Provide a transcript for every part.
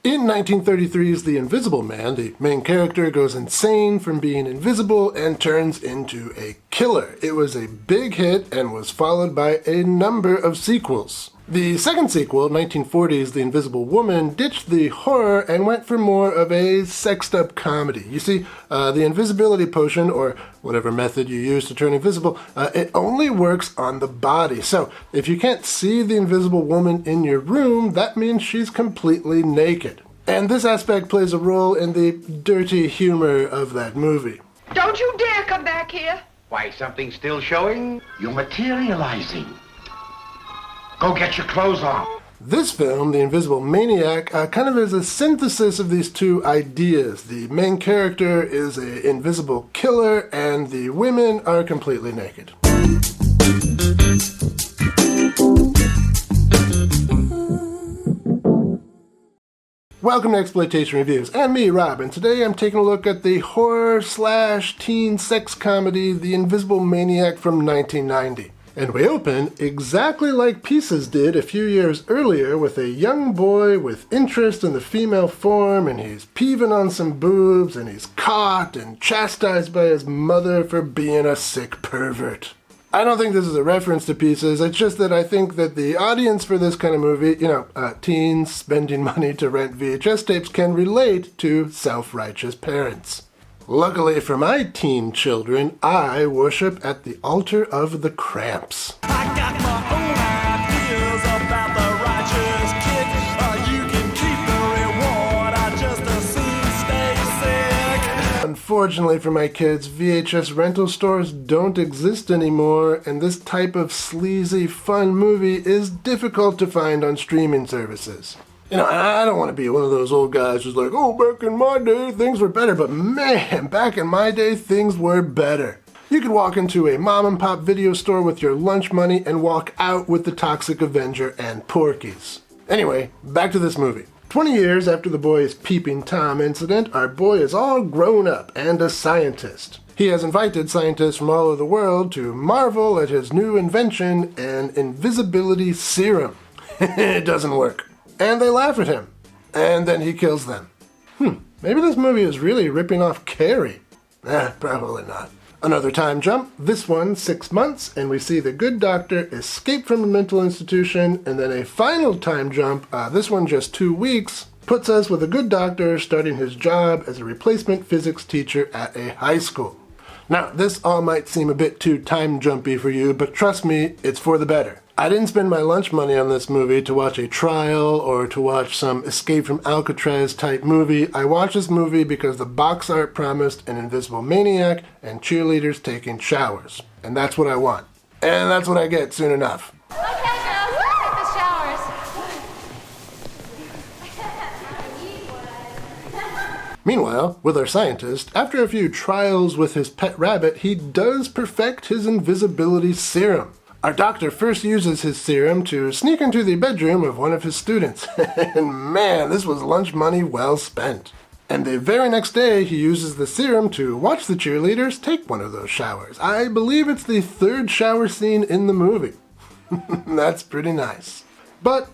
In 1933's The Invisible Man, the main character goes insane from being invisible and turns into a killer. It was a big hit and was followed by a number of sequels. The second sequel, 1940's The Invisible Woman, ditched the horror and went for more of a sexed-up comedy. You see, the invisibility potion, or whatever method you use to turn invisible, it only works on the body. So, if you can't see the invisible woman in your room, that means she's completely naked. And this aspect plays a role in the dirty humor of that movie. Don't you dare come back here. Why, something's still showing? You're materializing. Go get your clothes on. This film, The Invisible Maniac, kind of is a synthesis of these two ideas. The main character is an invisible killer, and the women are completely naked. Welcome to Exploitation Reviews, and me, Rob, and today I'm taking a look at the horror/teen sex comedy The Invisible Maniac from 1990. And we open exactly like Pieces did a few years earlier, with a young boy with interest in the female form, and he's peeving on some boobs, and he's caught and chastised by his mother for being a sick pervert. I don't think this is a reference to Pieces, it's just that I think that the audience for this kind of movie, teens spending money to rent VHS tapes, can relate to self-righteous parents. Luckily for my teen children, I worship at the altar of the cramps. I got my own ideas about the righteous kick. You can keep the reward, I just as soon stay sick. Unfortunately for my kids, VHS rental stores don't exist anymore, and this type of sleazy, fun movie is difficult to find on streaming services. I don't want to be one of those old guys who's like, oh, back in my day, things were better. But man, back in my day, things were better. You could walk into a mom and pop video store with your lunch money and walk out with the Toxic Avenger and Porky's. Anyway, back to this movie. 20 years after the boy's peeping Tom incident, our boy is all grown up and a scientist. He has invited scientists from all over the world to marvel at his new invention, an invisibility serum. It doesn't work. And they laugh at him. And then he kills them. Maybe this movie is really ripping off Carrie. Probably not. Another time jump, this one 6 months, and we see the good doctor escape from a mental institution, and then a final time jump, this one just 2 weeks, puts us with a good doctor starting his job as a replacement physics teacher at a high school. Now, this all might seem a bit too time jumpy for you, but trust me, it's for the better. I didn't spend my lunch money on this movie to watch a trial or to watch some Escape from Alcatraz type movie. I watched this movie because the box art promised an invisible maniac and cheerleaders taking showers. And that's what I want. And that's what I get soon enough. Okay, girls, take the showers. Meanwhile, with our scientist, after a few trials with his pet rabbit, he does perfect his invisibility serum. Our doctor first uses his serum to sneak into the bedroom of one of his students. And man, this was lunch money well spent. And the very next day, he uses the serum to watch the cheerleaders take one of those showers. I believe it's the third shower scene in the movie. That's pretty nice. But,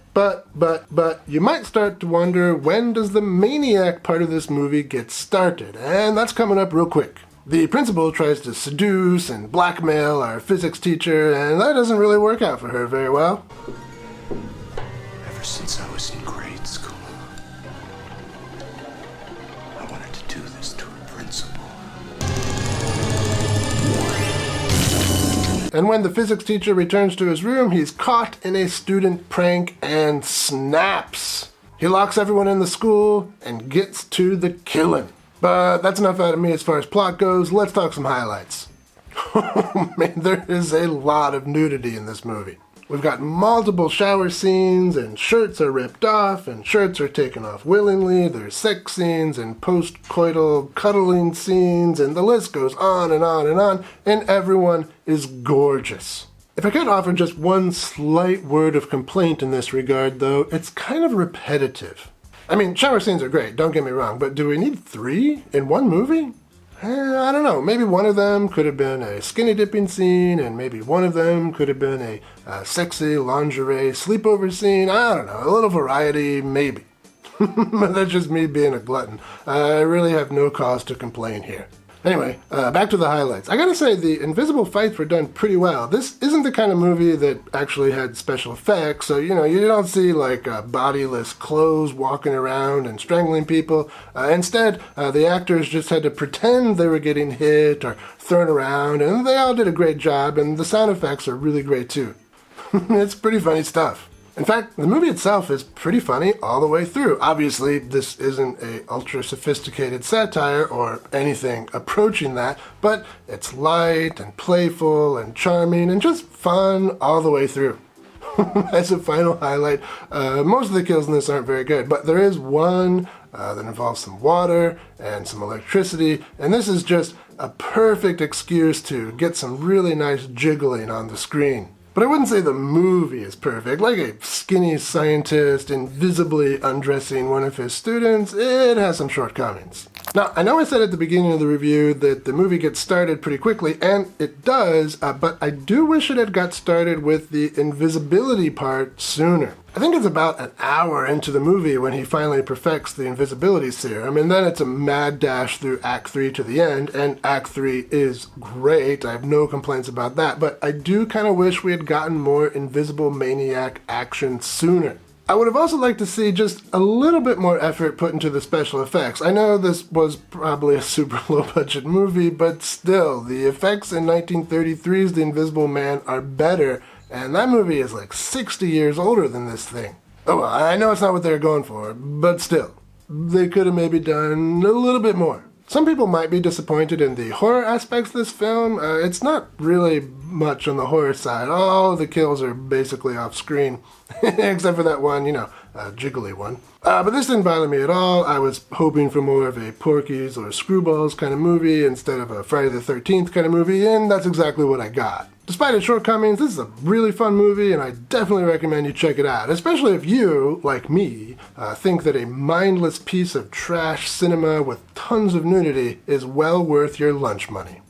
you might start to wonder, when does the maniac part of this movie get started? And that's coming up real quick. The principal tries to seduce and blackmail our physics teacher, and that doesn't really work out for her very well. Ever since I was in grade school, I wanted to do this to a principal. And when the physics teacher returns to his room, he's caught in a student prank and snaps. He locks everyone in the school and gets to the killing. But that's enough out of me as far as plot goes. Let's talk some highlights. Oh man, there is a lot of nudity in this movie. We've got multiple shower scenes, and shirts are ripped off, and shirts are taken off willingly. There's sex scenes and post-coital cuddling scenes, and the list goes on and on and on, and everyone is gorgeous. If I could offer just one slight word of complaint in this regard, though, it's kind of repetitive. I mean, shower scenes are great, don't get me wrong, but do we need 3 in one movie? I don't know, maybe one of them could have been a skinny dipping scene, and maybe one of them could have been a sexy lingerie sleepover scene. I don't know, a little variety, maybe. But that's just me being a glutton. I really have no cause to complain here. Anyway, back to the highlights. I gotta say, the invisible fights were done pretty well. This isn't the kind of movie that actually had special effects, so, you don't see, like, bodiless clothes walking around and strangling people. Instead, the actors just had to pretend they were getting hit or thrown around, and they all did a great job, and the sound effects are really great, too. It's pretty funny stuff. In fact, the movie itself is pretty funny all the way through. Obviously, this isn't a ultra-sophisticated satire or anything approaching that, but it's light and playful and charming and just fun all the way through. As a final highlight, most of the kills in this aren't very good, but there is one that involves some water and some electricity, and this is just a perfect excuse to get some really nice jiggling on the screen. But I wouldn't say the movie is perfect. Like a skinny scientist invisibly undressing one of his students, it has some shortcomings. Now, I know I said at the beginning of the review that the movie gets started pretty quickly, and it does, but I do wish it had got started with the invisibility part sooner. I think it's about an hour into the movie when he finally perfects the invisibility serum, and then it's a mad dash through Act 3 to the end, and Act 3 is great. I have no complaints about that, but I do kind of wish we had gotten more Invisible Maniac action sooner. I would have also liked to see just a little bit more effort put into the special effects. I know this was probably a super low-budget movie, but still, the effects in 1933's The Invisible Man are better, and that movie is like 60 years older than this thing. Oh, well, I know it's not what they were going for, but still, they could have maybe done a little bit more. Some people might be disappointed in the horror aspects of this film. It's not really much on the horror side. All the kills are basically off screen, except for that one, jiggly one. But this didn't bother me at all. I was hoping for more of a Porky's or Screwballs kind of movie instead of a Friday the 13th kind of movie, and that's exactly what I got. Despite its shortcomings, this is a really fun movie, and I definitely recommend you check it out, especially if you, like me, think that a mindless piece of trash cinema with tons of nudity is well worth your lunch money.